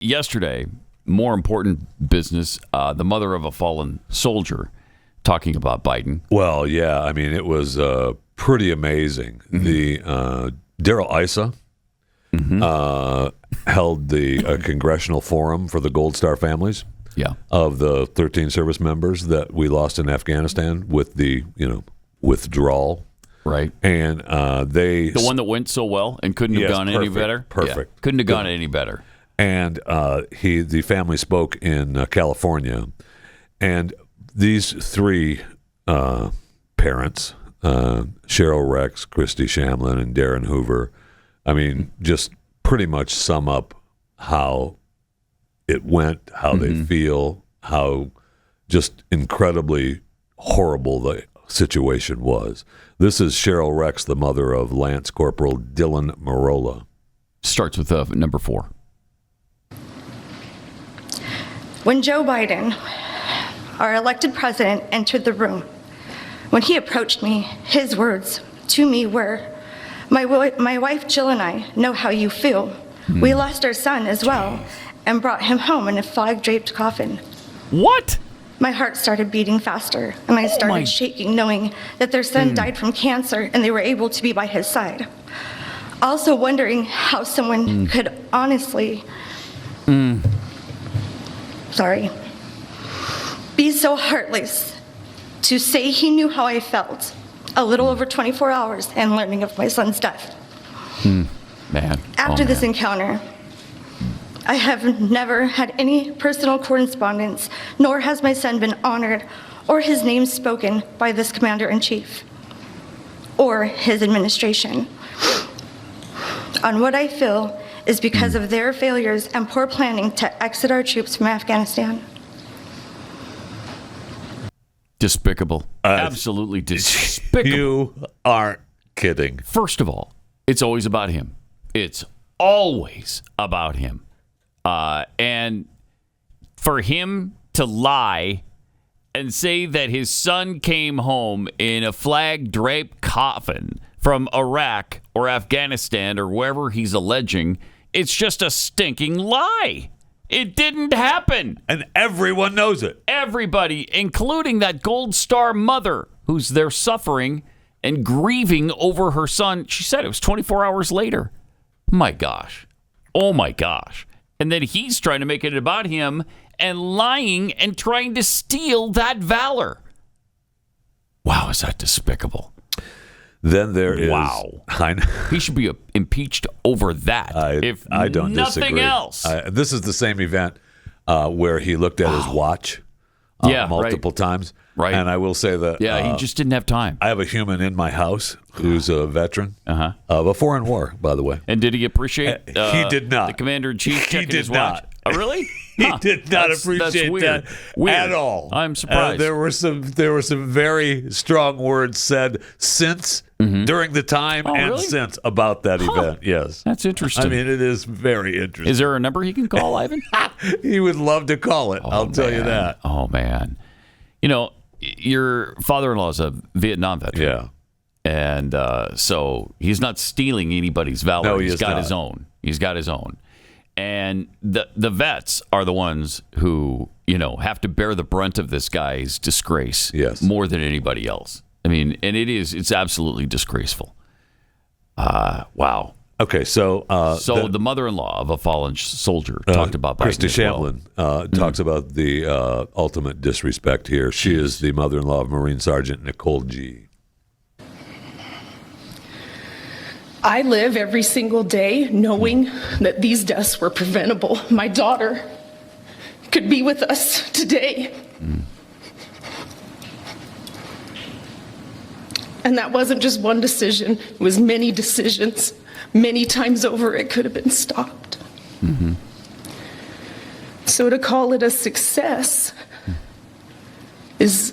yesterday, more important business, the mother of a fallen soldier talking about Biden. Well, yeah, I mean, it was pretty amazing. Mm-hmm. The Darrell Issa held the congressional forum for the Gold Star families of the 13 service members that we lost in Afghanistan with the withdrawal. Right. And the one that went so well and couldn't have gone any better. Perfect. Yeah, couldn't have gone any better. And the family spoke in California, and these three parents, Cheryl Rex, Christy Shamlin, and Darin Hoover, I mean, just pretty much sum up how it went, how they feel, how just incredibly horrible the situation was. This is Cheryl Rex, the mother of Lance Corporal Dylan Marola. Starts with number 4. When Joe Biden, our elected president, entered the room, when he approached me, his words to me were, my wife Jill and I know how you feel. We lost our son as well and brought him home in a flag-draped coffin. What? My heart started beating faster, and I started shaking, knowing that their son died from cancer and they were able to be by his side. Also wondering how someone could honestly, be so heartless to say he knew how I felt a little over 24 hours and learning of my son's death. Man. After this encounter, I have never had any personal correspondence, nor has my son been honored or his name spoken by this commander-in-chief or his administration on what I feel is because of their failures and poor planning to exit our troops from Afghanistan. Despicable. Absolutely despicable. You aren't kidding. First of all, it's always about him. It's always about him. And for him to lie and say that his son came home in a flag-draped coffin from Iraq or Afghanistan or wherever he's alleging, it's just a stinking lie. It didn't happen. And everyone knows it. Everybody, including that Gold Star mother who's there suffering and grieving over her son. She said it was 24 hours later. My gosh. Oh, my gosh. And then he's trying to make it about him and lying and trying to steal that valor. Wow, is that despicable? Then there is... Wow. He should be impeached over that. I don't nothing disagree. Else. This is the same event where he looked at his watch multiple times. Right. And I will say that... Yeah, he just didn't have time. I have a human in my house who's a veteran of a foreign war, by the way. And did he appreciate he did not. the commander-in-chief checking his watch? Not. Oh, really? He did not appreciate that at all. I'm surprised. There were some very strong words said since, during the time, and really? since about that event. Yes, that's interesting. I mean, it is very interesting. Is there a number he can call, Ivan? He would love to call it. I'll tell you that. Oh man, your father-in-law is a Vietnam veteran. Yeah, and so he's not stealing anybody's valor. No, he's got not. his own. He's got his own. And the vets are the ones who, have to bear the brunt of this guy's disgrace more than anybody else. I mean, and it's absolutely disgraceful. Wow. Okay, so the mother-in-law of a fallen soldier talked about Biden. Christy Shamlin talks about the ultimate disrespect here. She is the mother-in-law of Marine Sergeant Nicole G. I live every single day knowing that these deaths were preventable. My daughter could be with us today. And that wasn't just one decision. It was many decisions. Many times over, it could have been stopped. So to call it a success is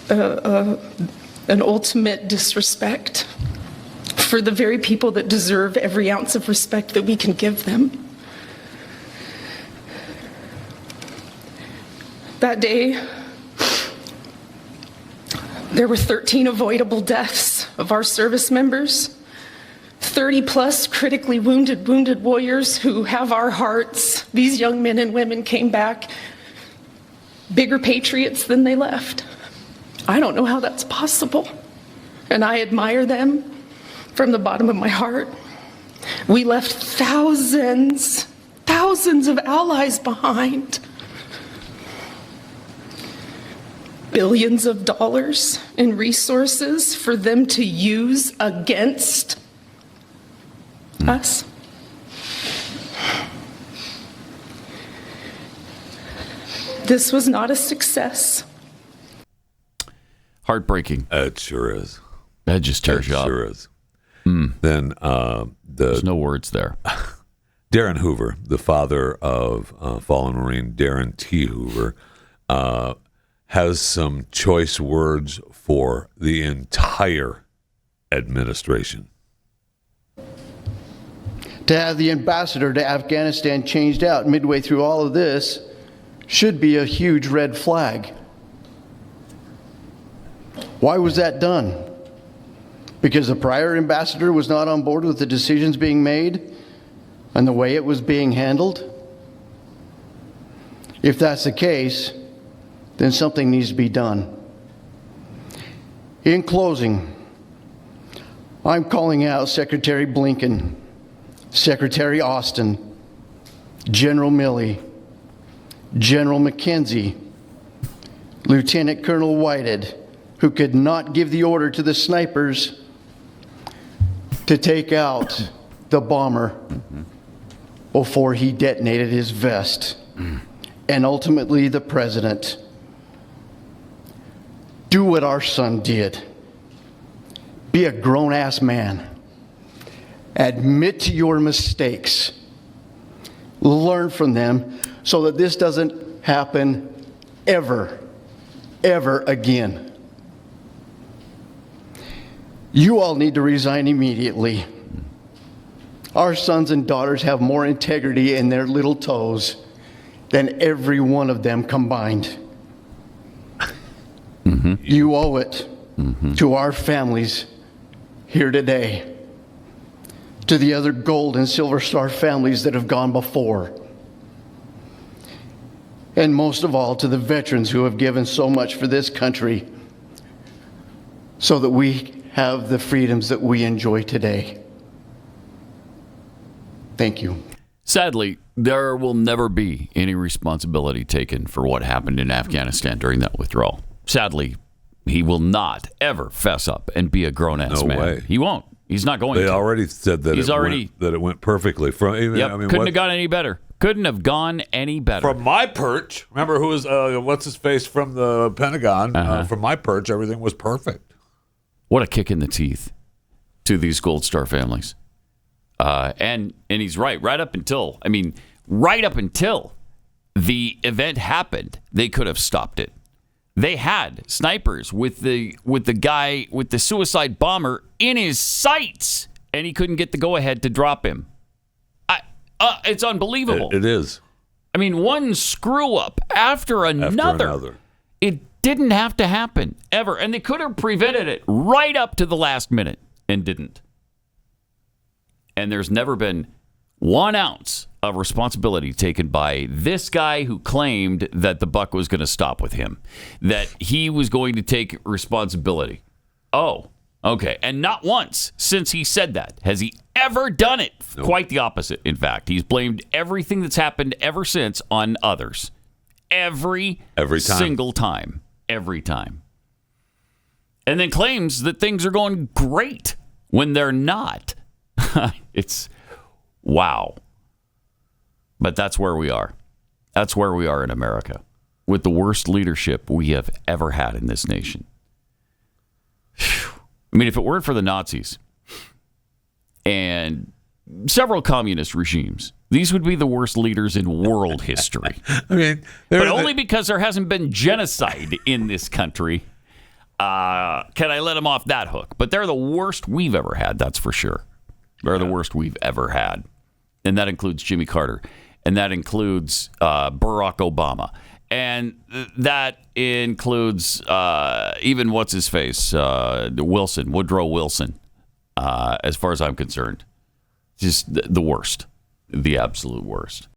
an ultimate disrespect for the very people that deserve every ounce of respect that we can give them. That day, there were 13 avoidable deaths of our service members, 30 plus critically wounded warriors who have our hearts. These young men and women came back bigger patriots than they left. I don't know how that's possible, and I admire them from the bottom of my heart. We left thousands of allies behind. Billions of dollars in resources for them to use against us. This was not a success. Heartbreaking. It sure is. That just tears you up. Sure is. Then There's no words there. Darin Hoover, the father of fallen Marine Darin T. Hoover, has some choice words for the entire administration. To have the ambassador to Afghanistan changed out midway through all of this should be a huge red flag. Why was that done? Because the prior ambassador was not on board with the decisions being made and the way it was being handled? If that's the case, then something needs to be done. In closing, I'm calling out Secretary Blinken, Secretary Austin, General Milley, General McKenzie, Lieutenant Colonel Whitehead, who could not give the order to the snipers to take out the bomber before he detonated his vest, and ultimately the president. Do what our son did. Be a grown-ass man. Admit to your mistakes. Learn from them so that this doesn't happen ever again. You all need to resign immediately. Our sons and daughters have more integrity in their little toes than every one of them combined. You owe it to our families here today, to the other Gold and Silver Star families that have gone before, and most of all to the veterans who have given so much for this country so that we have the freedoms that we enjoy today. Thank you. Sadly, there will never be any responsibility taken for what happened in Afghanistan during that withdrawal. Sadly, he will not ever fess up and be a grown-ass man. way. He won't. He's not going They to. already said that it went perfectly. Couldn't have gone any better. Couldn't have gone any better. From my perch, remember who was, what's his face from the Pentagon? From my perch, everything was perfect. What a kick in the teeth to these Gold Star families. And he's right. Right up until the event happened, they could have stopped it. They had snipers with the guy with the suicide bomber in his sights, and he couldn't get the go-ahead to drop him. It's unbelievable. It is. I mean, one screw-up after another. It didn't have to happen, ever. And they could have prevented it right up to the last minute and didn't. And there's never been 1 ounce of responsibility taken by this guy who claimed that the buck was going to stop with him, that he was going to take responsibility. Oh, okay. And not once since he said that has he ever done it. Nope. Quite the opposite, in fact. He's blamed everything that's happened ever since on others. Every time. Single time. Every time. And then claims that things are going great when they're not. It's wow. But that's where we are. That's where we are in America, with the worst leadership we have ever had in this nation. Whew. I mean, if it weren't for the Nazis and several communist regimes, these would be the worst leaders in world history. I mean, but only because there hasn't been genocide in this country can I let them off that hook. But they're the worst we've ever had, that's for sure. They're the worst we've ever had. And that includes Jimmy Carter. And that includes Barack Obama. And that includes even what's-his-face, Woodrow Wilson. as far as I'm concerned. Just the worst, the absolute worst.